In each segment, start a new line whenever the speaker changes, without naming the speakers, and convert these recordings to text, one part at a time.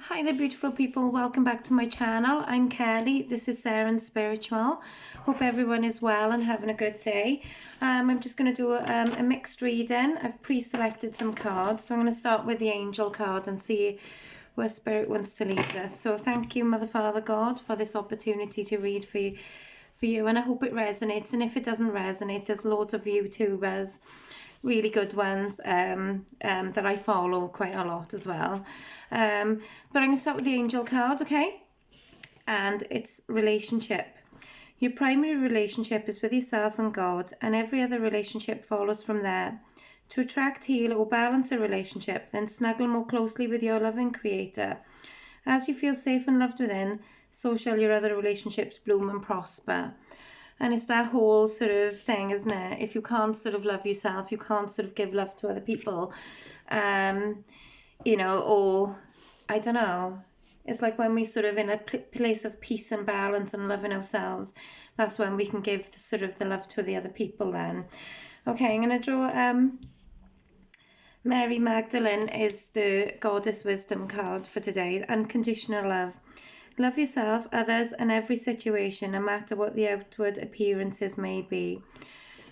Hi there, beautiful people. Welcome back to my channel. I'm Kelly. This is Sarah and Spiritual. Hope everyone is well and having a good day. I'm just going to do a mixed reading. I've pre-selected some cards. So I'm going to start with the angel card and see where Spirit wants to lead us. So thank you, Mother, Father, God, for this opportunity to read for you. And I hope it resonates. And if it doesn't resonate, there's loads of YouTubers, really good ones that I follow quite a lot as well. But I'm going to start with the angel card, okay? And it's relationship. Your primary relationship is with yourself and God, and every other relationship follows from there. To attract, heal, or balance a relationship, then snuggle more closely with your loving Creator. As you feel safe and loved within, so shall your other relationships bloom and prosper. And it's that whole sort of thing, isn't it? If you can't sort of love yourself, you can't sort of give love to other people, or I don't know. It's like when we sort of in a place of peace and balance and loving ourselves, that's when we can give the love to the other people then. Okay, I'm going to draw Mary Magdalene is the Goddess Wisdom card for today. Unconditional love. Love yourself, others, and every situation, no matter what the outward appearances may be.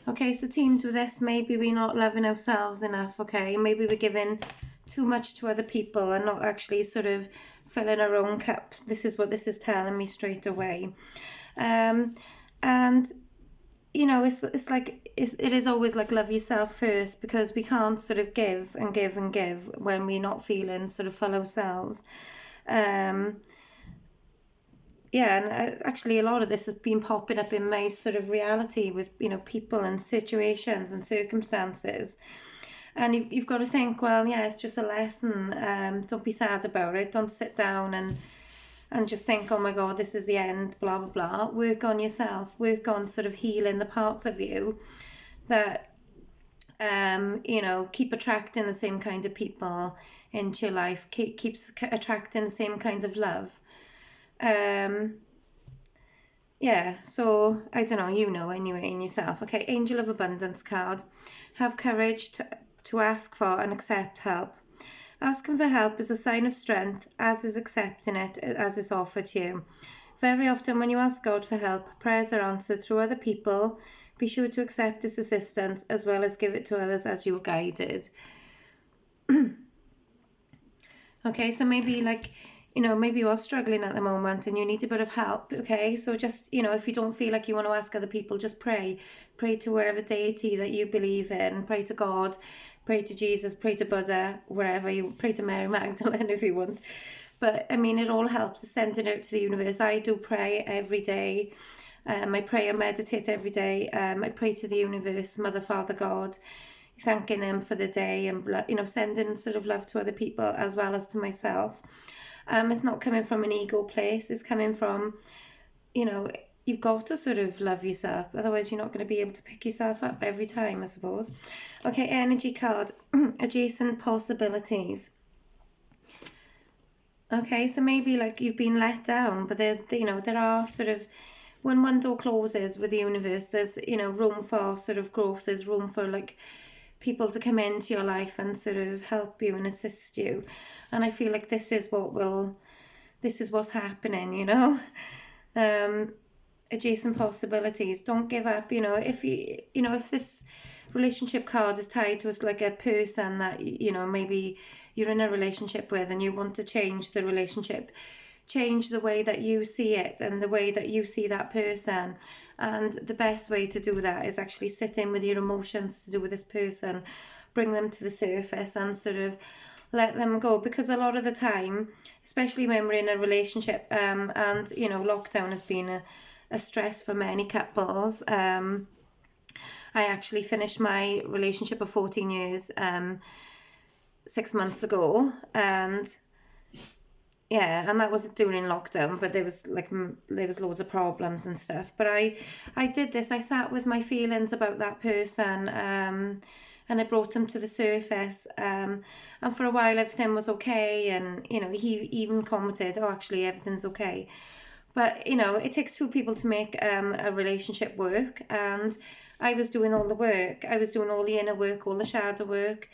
Okay, so teamed with this, maybe we're not loving ourselves enough, okay? Maybe we're giving too much to other people and not actually sort of filling our own cup. This is what this is telling me straight away. And, you know, it is always like love yourself first, because we can't sort of give and give and give when we're not feeling sort of full ourselves. Yeah, and actually a lot of this has been popping up in my sort of reality with, people and situations and circumstances. And you've got to think, well, yeah, it's just a lesson. Don't be sad about it. Don't sit down and just think, oh my God, this is the end, blah, blah, blah. Work on yourself. Work on sort of healing the parts of you that, keep attracting the same kind of people into your life. Keeps attracting the same kind of love. Yeah, so I don't know, anyway in yourself. Okay, Angel of Abundance card. Have courage to ask for and accept help. Asking for help is a sign of strength, as is accepting it as it's offered to you. Very often when you ask God for help, prayers are answered through other people. Be sure to accept this assistance as well as give it to others as you are guided. Okay, so maybe maybe you are struggling at the moment and you need a bit of help, okay? So just, if you don't feel like you want to ask other people, just pray. Pray to wherever deity that you believe in. Pray to God, pray to Jesus, pray to Buddha, wherever you pray to Mary Magdalene if you want. But, it all helps, sending it out to the universe. I do pray every day. I pray and meditate every day. I pray to the universe, Mother, Father, God, thanking them for the day and, sending sort of love to other people as well as to myself. It's not coming from an ego place. It's coming from, you've got to sort of love yourself. Otherwise, you're not going to be able to pick yourself up every time, I suppose. Okay, energy card, adjacent possibilities. Okay, so maybe you've been let down, but there are sort of, when one door closes with the universe, there's, room for sort of growth. There's room for people to come into your life and sort of help you and assist you. And I feel like this is what's happening, adjacent possibilities. Don't give up, if this relationship card is tied to us like a person that, maybe you're in a relationship with and you want to change the relationship, change the way that you see it and the way that you see that person. And the best way to do that is actually sit in with your emotions to do with this person, bring them to the surface and sort of let them go. Because a lot of the time, especially when we're in a relationship, and lockdown has been a stress for many couples. I actually finished my relationship of 14 years 6 months ago, and yeah, and that was during lockdown, but there was loads of problems and stuff. But I did this. I sat with my feelings about that person, and I brought him to the surface. And for a while, everything was okay. And, he even commented, oh, actually, everything's okay. But, it takes two people to make a relationship work. And I was doing all the work. I was doing all the inner work, all the shadow work,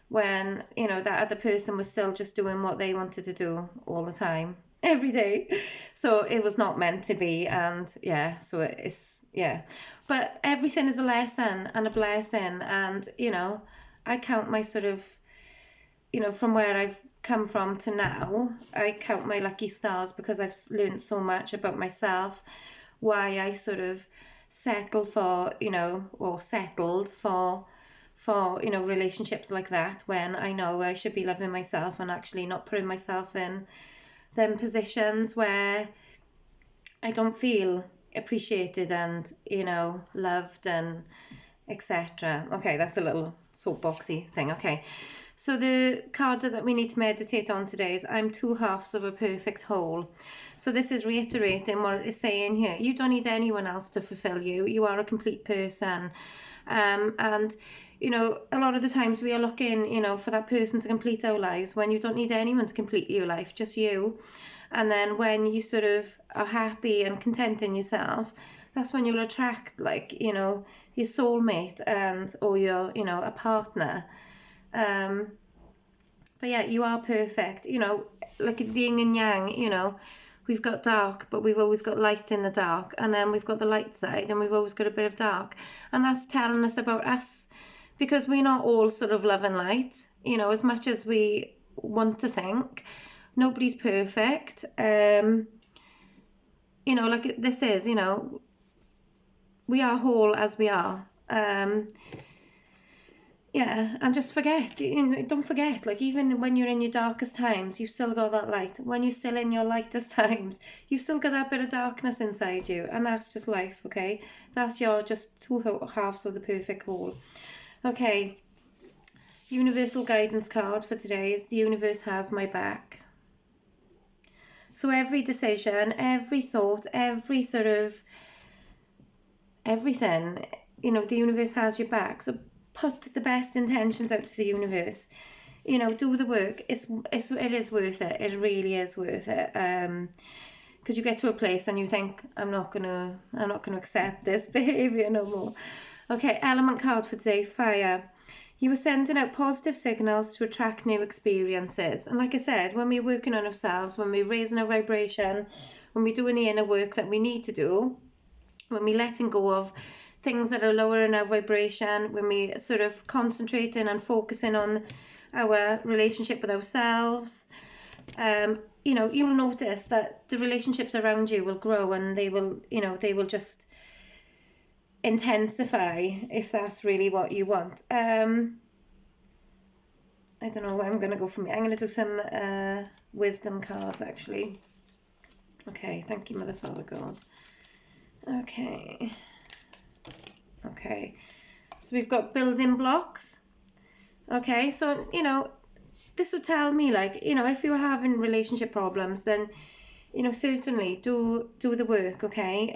when, you know, that other person was still just doing what they wanted to do all the time, every day. So it was not meant to be. And yeah, so it's, yeah. But everything is a lesson and a blessing. And, you know, I count my sort of, you know, from where I've come from to now, I count my lucky stars because I've learned so much about myself, why I sort of settled for, you know, or settled for, you know, relationships like that, when I know I should be loving myself and actually not putting myself in them positions where I don't feel appreciated and, you know, loved and etc. Okay, that's a little soapboxy thing. Okay, so the card that we need to meditate on today is I'm two halves of a perfect whole. So this is reiterating what it's saying here. You don't need anyone else to fulfill you. You are a complete person. And, you know, a lot of the times we are looking, you know, for that person to complete our lives when you don't need anyone to complete your life, just you. And then when you sort of are happy and content in yourself, that's when you'll attract, like, you know, your soulmate and, or your, you know, a partner. But yeah, you are perfect, you know, like the yin and yang, you know, we've got dark, but we've always got light in the dark, and then we've got the light side, and we've always got a bit of dark, and that's telling us about us, because we're not all sort of love and light, you know, as much as we want to think. Nobody's perfect. You know, like this is, you know, we are whole as we are. Yeah, and just forget, you know, don't forget, like, even when you're in your darkest times, you've still got that light. When you're still in your lightest times, you've still got that bit of darkness inside you, and that's just life, okay? That's your just two halves of the perfect whole. Okay, universal guidance card for today is the universe has my back. So every decision, every thought, every sort of everything, you know, the universe has your back. So put the best intentions out to the universe. You know, do the work. It is worth it. It really is worth it. Because you get to a place and you think, I'm not gonna accept this behavior no more. Okay, element card for today, fire. You are sending out positive signals to attract new experiences. And like I said, when we're working on ourselves, when we're raising our vibration, when we're doing the inner work that we need to do, when we're letting go of things that are lowering our vibration, when we sort of concentrating and focusing on our relationship with ourselves, you know, you'll notice that the relationships around you will grow, and they will, you know, they will just intensify if that's really what you want. I don't know where I'm going to go from here. I'm going to do some wisdom cards, actually. Okay, thank you, Mother, Father, God. Okay, so we've got building blocks. Okay, so, you know, this would tell me, like, you know, if you were having relationship problems, then, you know, certainly do the work, okay?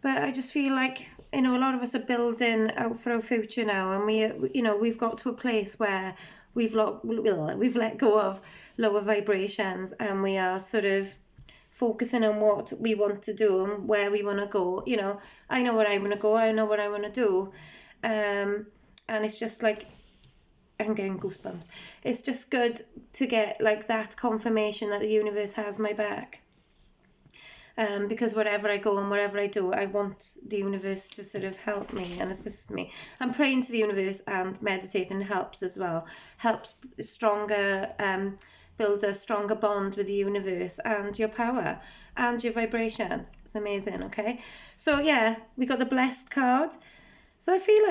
But I just feel like, you know, a lot of us are building out for our future now, and you know, we've got to a place where we've let go of lower vibrations, and we are sort of focusing on what we want to do and where we want to go. You know, I know where I want to go, I know what I want to do, and it's just like, I'm getting goosebumps. It's just good to get like that confirmation that the universe has my back. Because wherever I go and wherever I do, I want the universe to sort of help me and assist me. And praying to the universe and meditating helps as well. Helps build a stronger bond with the universe and your power and your vibration. It's amazing, okay? So yeah, we got the blessed card. So I feel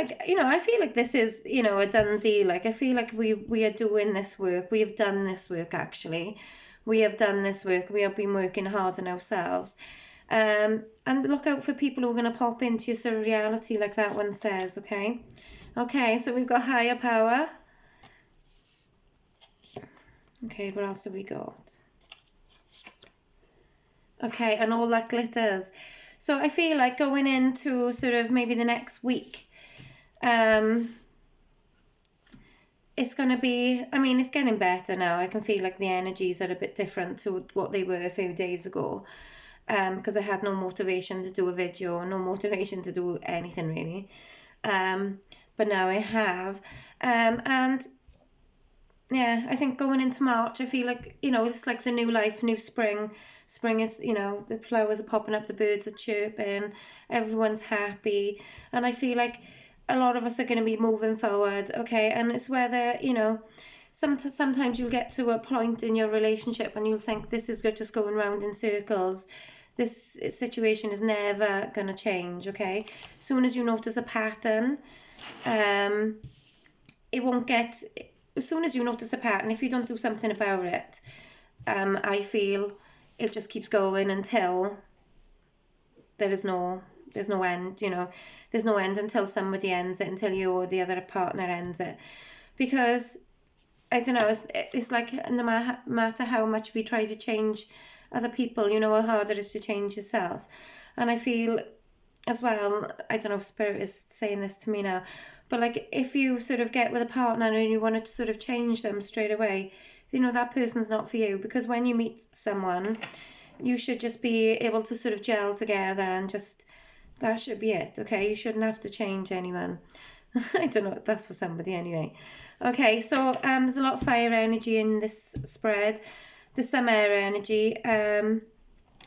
like this is, you know, a done deal. Like, I feel like we are doing this work. We have done this work, actually. We have done this work. We have been working hard on ourselves. And look out for people who are going to pop into your sort of reality, like that one says, okay? Okay, so we've got higher power. Okay, what else have we got? Okay, and all that glitters. So I feel like going into sort of maybe the next week, it's going to be, I mean, it's getting better now. I can feel like the energies are a bit different to what they were a few days ago, because I had no motivation to do a video, no motivation to do anything really. But but now I have. And yeah, I think going into March, I feel like, it's like the new life, new spring. Spring is, the flowers are popping up, the birds are chirping, everyone's happy. And I feel like a lot of us are going to be moving forward, okay? And it's whether, sometimes you'll get to a point in your relationship and you'll think this is just going round in circles. This situation is never going to change, okay? As soon as you notice a pattern, it won't get... As soon as you notice a pattern, if you don't do something about it, I feel it just keeps going until there's no end, There's no end until somebody ends it, until you or the other partner ends it. Because, I don't know, it's like no matter how much we try to change other people, how hard it is to change yourself. And I feel as well, I don't know if Spirit is saying this to me now, but like if you sort of get with a partner and you want to sort of change them straight away, that person's not for you. Because when you meet someone, you should just be able to sort of gel together and just, that should be it, okay? You shouldn't have to change anyone. I don't know, that's for somebody anyway. Okay, so there's a lot of fire energy in this spread. There's some air energy, and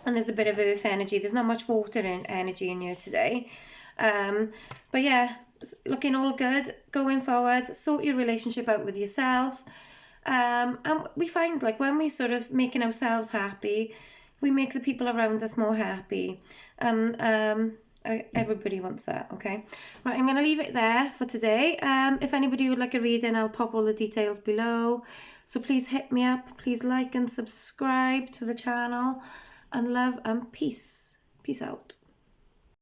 there's a bit of earth energy. There's not much water energy in here today. But yeah, looking all good going forward. Sort your relationship out with yourself. And we find, like, when we sort of making ourselves happy, we make the people around us more happy. And everybody wants that, okay? Right, I'm going to leave it there for today. If anybody would like a reading, I'll pop all the details below. So please hit me up. Please like and subscribe to the channel. And love and peace. Peace out.